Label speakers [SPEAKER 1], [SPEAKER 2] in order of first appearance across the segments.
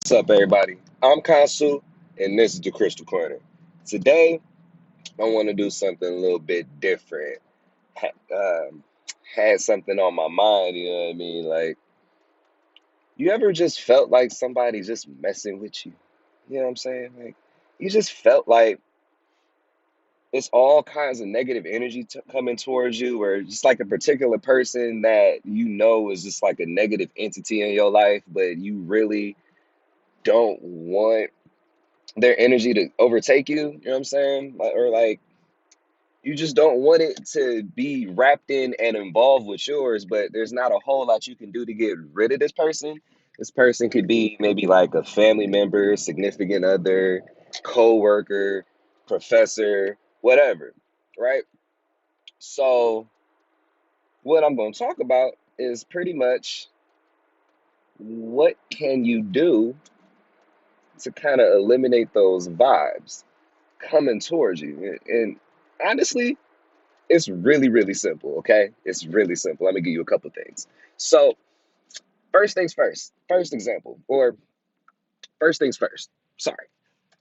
[SPEAKER 1] What's up, everybody? I'm Kansu, and this is the Crystal Corner. Today, I want to do something a little bit different. Had something on my mind, you know what I mean? Like, you ever just felt like somebody just messing with you? You know what I'm saying? Like, you just felt like it's all kinds of negative energy coming towards you, or just like a particular person that you know is just like a negative entity in your life, but you really don't want their energy to overtake you, you know what I'm saying? Or like you just don't want it to be wrapped in and involved with yours, but there's not a whole lot you can do to get rid of this person. This person could be maybe like a family member, significant other, co-worker, professor, whatever, right? So what I'm going to talk about is pretty much what can you do to kind of eliminate those vibes coming towards you. And honestly, it's really, really simple, okay? It's really simple. Let me give you a couple things. So, first things first, first example, or first things first, sorry.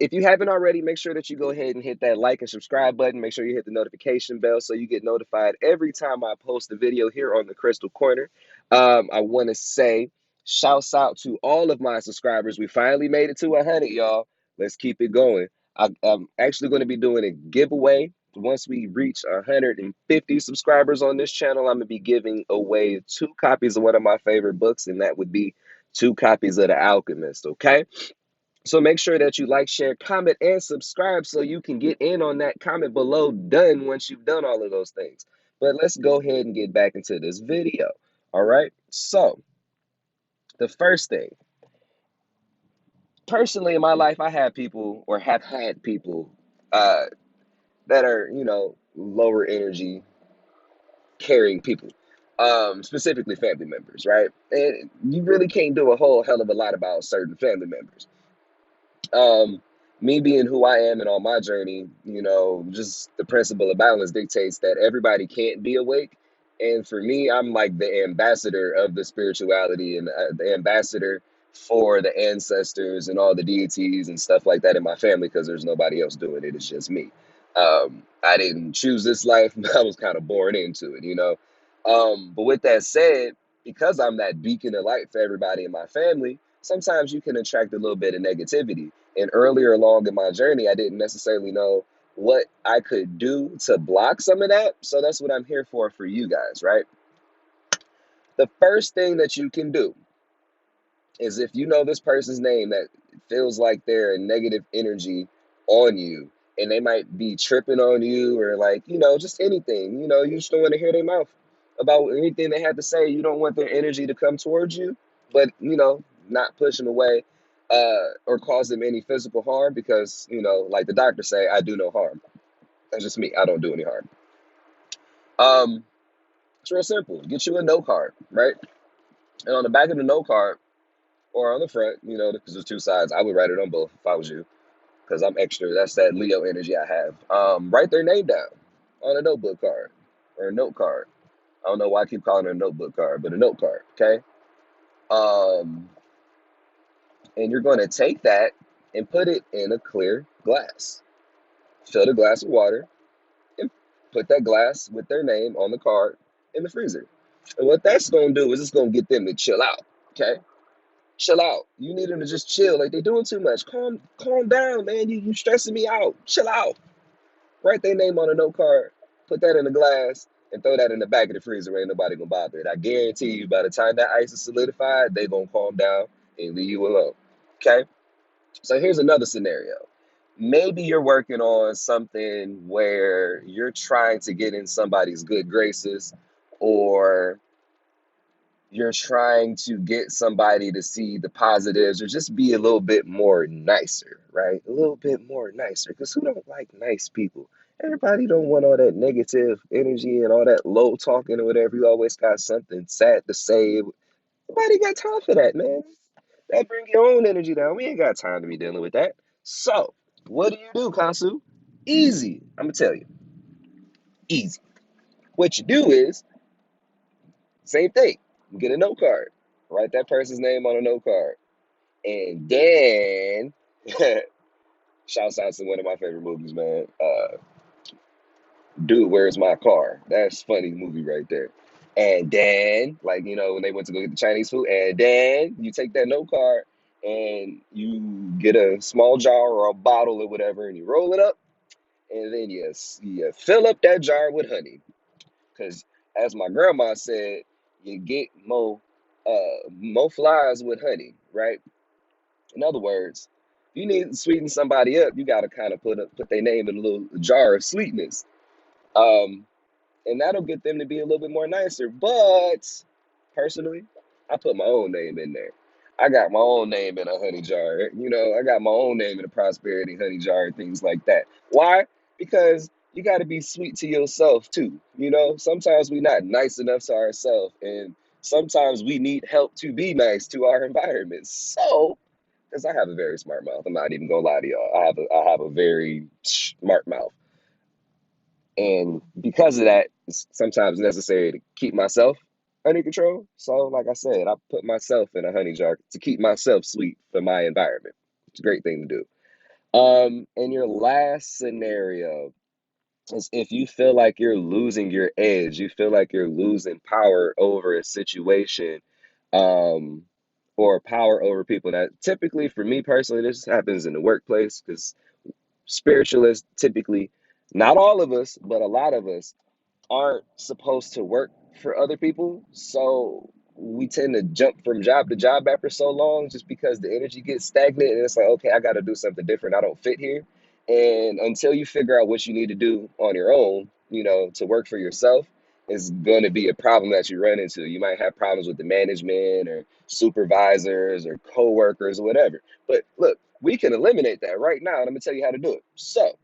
[SPEAKER 1] If you haven't already, make sure that you go ahead and hit that like and subscribe button. Make sure you hit the notification bell so you get notified every time I post a video here on the Crystal Corner. I want to say shouts out to all of my subscribers. We finally made it to 100, y'all. Let's keep it going. I'm actually going to be doing a giveaway. Once we reach 150 subscribers on this channel, I'm going to be giving away 2 copies of one of my favorite books, and that would be 2 copies of The Alchemist, okay? So make sure that you like, share, comment, and subscribe so you can get in on that comment below done once you've done all of those things. But let's go ahead and get back into this video. All right. So the first thing, personally in my life, I have people or have had people uh, that are, lower energy carrying people, specifically family members, right? And you really can't do a whole hell of a lot about certain family members. um Me being who I am and on my journey, just the principle of balance dictates that everybody can't be awake. And for me, I'm like the ambassador of the spirituality and the ambassador for the ancestors and all the deities and stuff like that in my family, because there's nobody else doing it. It's just me. I didn't choose this life. I was kind of born into it. But with that said, because I'm that beacon of light for everybody in my family, sometimes you can attract a little bit of negativity. And earlier along in my journey, I didn't necessarily know what I could do to block some of that. So that's what I'm here for you guys, right? The first thing that you can do is, if you know this person's name that feels like they're a negative energy on you, and they might be tripping on you, or like, just anything, you just don't want to hear their mouth about anything they have to say. You don't want their energy to come towards you, but, not push them away, or cause them any physical harm, because, like the doctor say, I do no harm. That's just me. I don't do any harm. Um, it's real simple. Get you a note card, right? And on the back of the note card, or on the front, because there's 2 sides. I would write it on both if I was you, because I'm extra. That's that Leo energy I have. Write their name down on a notebook card or a note card. I don't know why I keep calling it a notebook card, but a note card, okay? Um, and you're going to take that and put it in a clear glass. Fill the glass with water and put that glass with their name on the card in the freezer. And what that's going to do is it's going to get them to chill out, okay? Chill out. You need them to just chill. Like, they're doing too much. Calm down, man. You stressing me out. Chill out. Write their name on a note card, put that in a glass, and throw that in the back of the freezer. Ain't nobody gonna bother it. I guarantee you, by the time that ice is solidified, they gonna calm down and leave you alone. Okay? So here's another scenario. Maybe you're working on something where you're trying to get in somebody's good graces, or you're trying to get somebody to see the positives, or just be a little bit more nicer, right? A little bit more nicer, because who don't like nice people? Everybody don't want all that negative energy and all that low talking or whatever. You always got something sad to say. Nobody got time for that, man. That bring your own energy down. We ain't got time to be dealing with that. So what do, Kansu? Easy. I'm gonna tell you. Easy. What you do is, same thing. You get a note card. Write that person's name on a note card. And then, shouts out to one of my favorite movies, man. Dude, where's my car? That's funny movie right there. And then, like, when they went to go get the Chinese food, and then you take that note card and you get a small jar or a bottle or whatever, and you roll it up, and then you fill up that jar with honey. Because as my grandma said, you get more flies with honey, right? In other words, if you need to sweeten somebody up, you got to kind of put their name in a little jar of sweetness. Um, and that'll get them to be a little bit more nicer. But personally, I put my own name in there. I got my own name in a honey jar. I got my own name in a prosperity honey jar and things like that. Why? Because you got to be sweet to yourself too. Sometimes we're not nice enough to ourselves, and sometimes we need help to be nice to our environment. So, because I have a very smart mouth, I'm not even gonna lie to y'all. I have a very smart mouth. And because of that, it's sometimes necessary to keep myself under control. So, like I said, I put myself in a honey jar to keep myself sweet for my environment. It's a great thing to do. And your last scenario is if you feel like you're losing your edge, you feel like you're losing power over a situation, um, or power over people. Now, typically, for me personally, this happens in the workplace because spiritualists typically, not all of us, but a lot of us aren't supposed to work for other people. So we tend to jump from job to job after so long just because the energy gets stagnant and it's like, okay, I got to do something different. I don't fit here. And until you figure out what you need to do on your own, to work for yourself, is going to be a problem that you run into. You might have problems with the management or supervisors or coworkers or whatever. But look, we can eliminate that right now. And I'm going to tell you how to do it. So,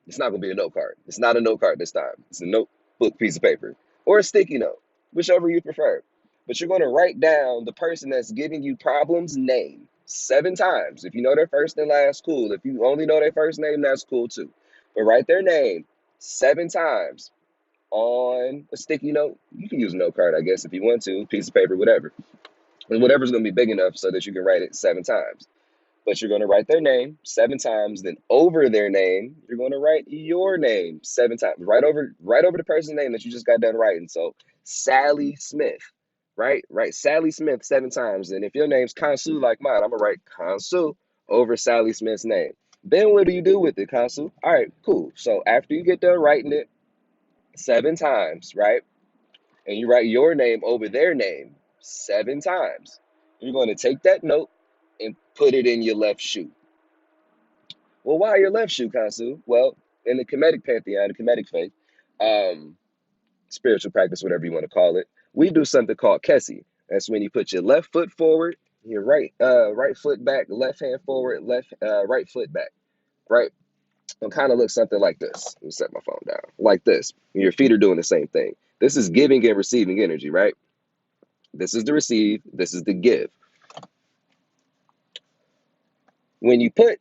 [SPEAKER 1] it's not going to be a note card. It's not a note card this time. It's a notebook piece of paper or a sticky note, whichever you prefer. But you're going to write down the person that's giving you problems' name 7 times. If you know their first and last, cool. If you only know their first name, that's cool too. But write their name 7 times on a sticky note. You can use a note card, I guess, if you want to, piece of paper, whatever. And whatever's going to be big enough so that you can write it 7 times. But you're going to write their name 7 times. Then over their name, you're going to write your name 7 times. Right over the person's name that you just got done writing. So Sally Smith, right? Write Sally Smith 7 times. And if your name's Kansu like mine, I'm gonna write Kansu over Sally Smith's name. Then what do you do with it, Kansu? All right, cool. So after you get done writing it 7 times, right? And you write your name over their name 7 times, you're going to take that note and put it in your left shoe. Well, why your left shoe, Kansu? Well, in the Kemetic pantheon, the Kemetic faith, um, spiritual practice, whatever you want to call it, we do something called Kesi. That's when you put your left foot forward, your right foot back, left hand forward, left right foot back, right. It kind of looks something like this. Let me set my phone down. Like this. Your feet are doing the same thing. This is giving and receiving energy, right? This is the receive. This is the give. When you put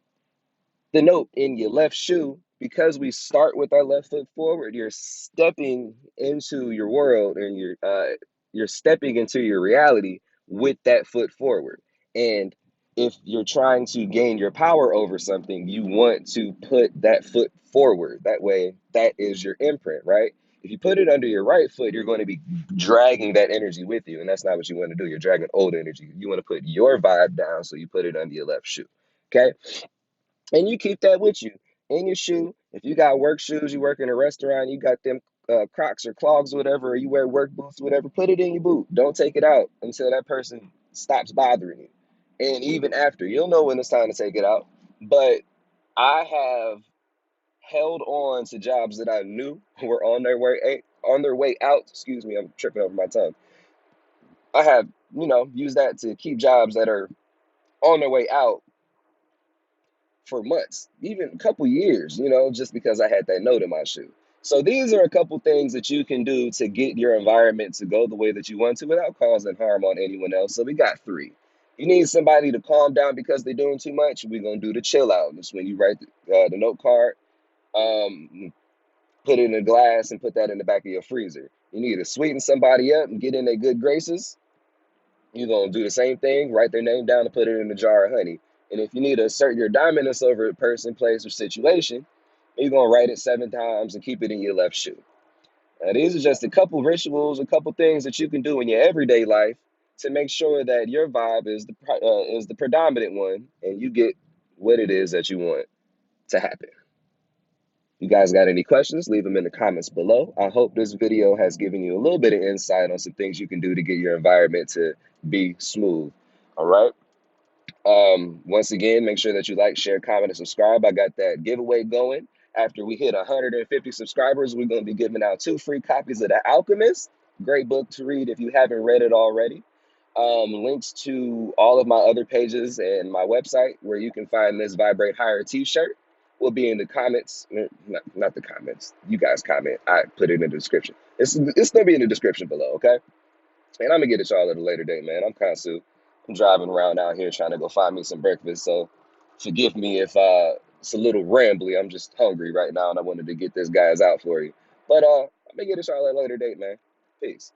[SPEAKER 1] the note in your left shoe, because we start with our left foot forward, you're stepping into your world and you're stepping into your reality with that foot forward. And if you're trying to gain your power over something, you want to put that foot forward. That way, that is your imprint, right? If you put it under your right foot, you're going to be dragging that energy with you. And that's not what you want to do. You're dragging old energy. You want to put your vibe down, so you put it under your left shoe. Okay. And you keep that with you in your shoe. If you got work shoes, you work in a restaurant, you got them Crocs or clogs, or whatever, or you wear work boots, whatever, put it in your boot. Don't take it out until that person stops bothering you. And even after, you'll know when it's time to take it out. But I have held on to jobs that I knew were on their way out. Excuse me, I'm tripping over my tongue. I have, used that to keep jobs that are on their way out for months, even a couple years, just because I had that note in my shoe. So these are a couple things that you can do to get your environment to go the way that you want to without causing harm on anyone else. So we got 3. You need somebody to calm down because they're doing too much. We're gonna do the chill out. That's when you write the note card, put it in a glass, and put that in the back of your freezer. You need to sweeten somebody up and get in their good graces. You're gonna do the same thing, write their name down and put it in a jar of honey. And if you need to assert your dominance over a person, place, or situation, you're gonna write it 7 times and keep it in your left shoe. Now, these are just a couple rituals, a couple things that you can do in your everyday life to make sure that your vibe is the predominant one, and you get what it is that you want to happen. You guys got any questions? Leave them in the comments below. I hope this video has given you a little bit of insight on some things you can do to get your environment to be smooth. All right. Once again, make sure that you like, share, comment, and subscribe. I got that giveaway going. After we hit 150 subscribers, we're going to be giving out 2 free copies of The Alchemist. Great book to read if you haven't read it already. Links to all of my other pages and my website where you can find this Vibrate Higher t-shirt will be in the comments. Not the comments. You guys comment. I put it in the description. It's going to be in the description below, okay? And I'm gonna get at y'all at a later date, man. I'm Kansu. I'm driving around out here trying to go find me some breakfast. So forgive me if it's a little rambly. I'm just hungry right now and I wanted to get this guys out for you. But I'm gonna get at y'all at a later date, man. Peace.